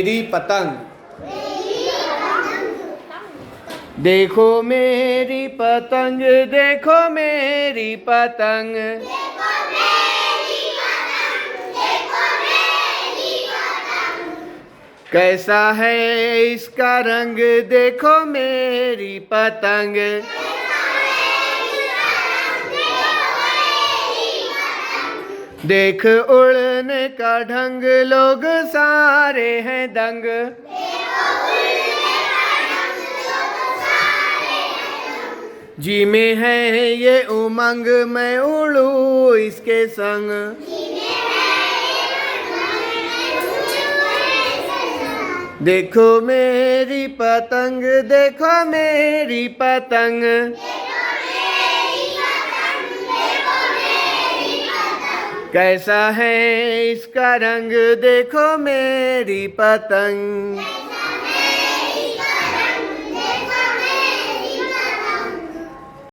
मेरी पतंग देखो मेरी पतंग, देखो मेरी पतंग, कैसा है इसका रंग, देखो मेरी पतंग। देख उड़ने का ढंग, लोग सारे हैं दंग। जी में है ये उमंग, मैं उड़ूं इसके संग। देखो मेरी पतंग, देखो मेरी पतंग, कैसा है इसका रंग, देखो मेरी पतंग।